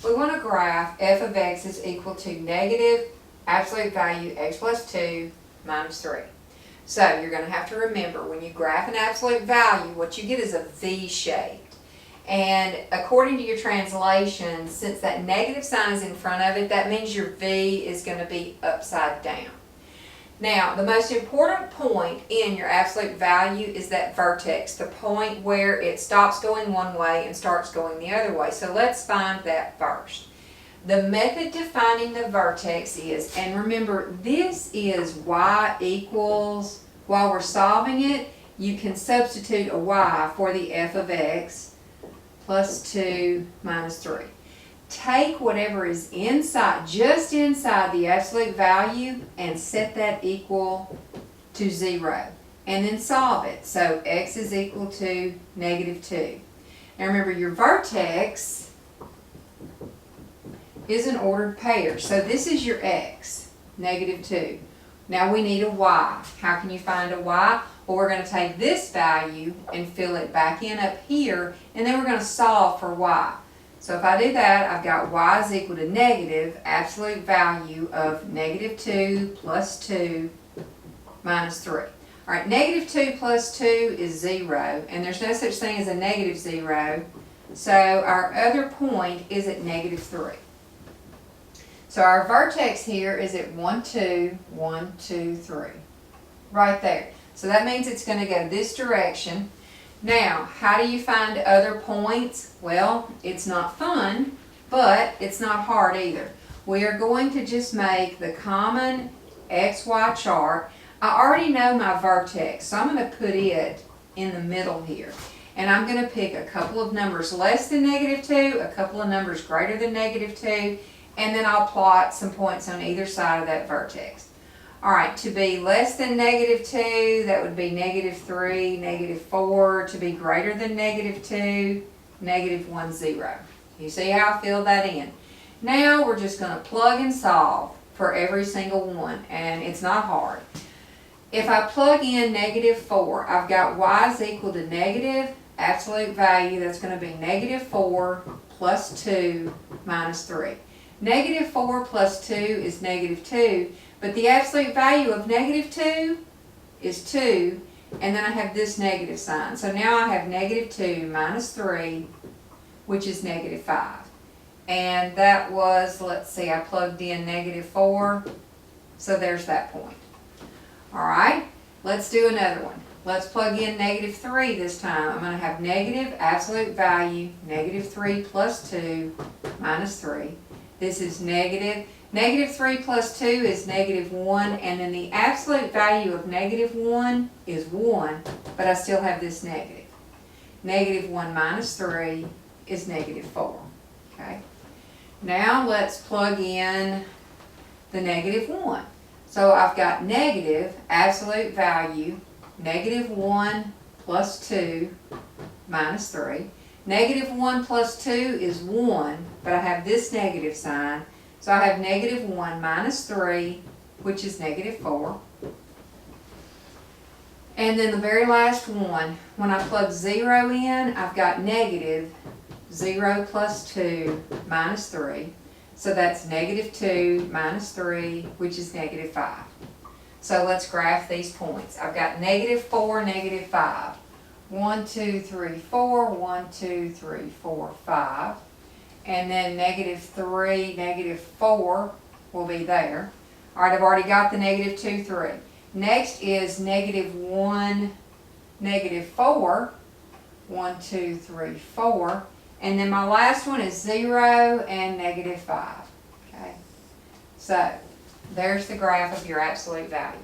We want to graph f of x is equal to negative absolute value x plus 2 minus 3. So you're going to have to remember, when you graph an absolute value, what you get is a V-shaped. And according to your translation, since that negative sign is in front of it, that means your V is going to be upside down. Now, the most important point in your absolute value is that vertex, the point where it stops going one way and starts going the other way. So let's find that first. The method to finding the vertex is, and remember, this is y equals, while we're solving it, you can substitute a y for the f of x plus 2 minus 3. Take whatever is inside, just inside the absolute value, and set that equal to 0. And then solve it. So x is equal to negative 2. Now remember, your vertex is an ordered pair. So this is your x, negative 2. Now we need a y. How can you find a y? Well, we're going to take this value and fill it back in up here, and then we're going to solve for y. So if I do that, I've got y is equal to negative absolute value of negative 2 plus 2 minus 3. All right, negative 2 plus 2 is 0, and there's no such thing as a negative 0. So our other point is at negative 3. So our vertex here is at 1, 2, 1, 2, 3. Right there. So that means it's going to go this direction. Now, how do you find other points? Well, it's not fun, but it's not hard either. We are going to just make the common XY chart. I already know my vertex, so I'm going to put it in the middle here. And I'm going to pick a couple of numbers less than negative 2, a couple of numbers greater than negative 2, and then I'll plot some points on either side of that vertex. Alright, to be less than negative 2, that would be negative 3, negative 4. To be greater than negative 2, negative 1, 0. You see how I filled that in? Now we're just going to plug and solve for every single one, and it's not hard. If I plug in negative 4, I've got y is equal to negative absolute value. That's going to be negative 4 plus 2 minus 3. Negative 4 plus 2 is negative 2. But the absolute value of negative 2 is 2, and then I have this negative sign. So now I have negative 2 minus 3, which is negative 5. And that was, let's see, I plugged in negative 4, so there's that point. Alright, let's do another one. Let's plug in negative 3 this time. I'm going to have negative absolute value, negative 3 plus 2 minus 3. This is negative. Negative 3 plus 2 is negative 1, and then the absolute value of negative 1 is 1, but I still have this negative. Negative 1 minus 3 is negative 4. Okay. Now let's plug in the negative 1. So I've got negative absolute value, negative 1 plus 2 minus 3. Negative 1 plus 2 is 1, but I have this negative sign. So I have negative 1 minus 3, which is negative 4. And then the very last one, when I plug 0 in, I've got negative 0 plus 2 minus 3. So that's negative 2 minus 3, which is negative 5. So let's graph these points. I've got negative 4, negative 5. 1, 2, 3, 4, 1, 2, 3, 4, 5. And then negative 3, negative 4 will be there. Alright, I've already got the negative 2, 3. Next is negative 1, negative 4. 1, 2, 3, 4. And then my last one is 0 and negative 5. Okay, so there's the graph of your absolute value.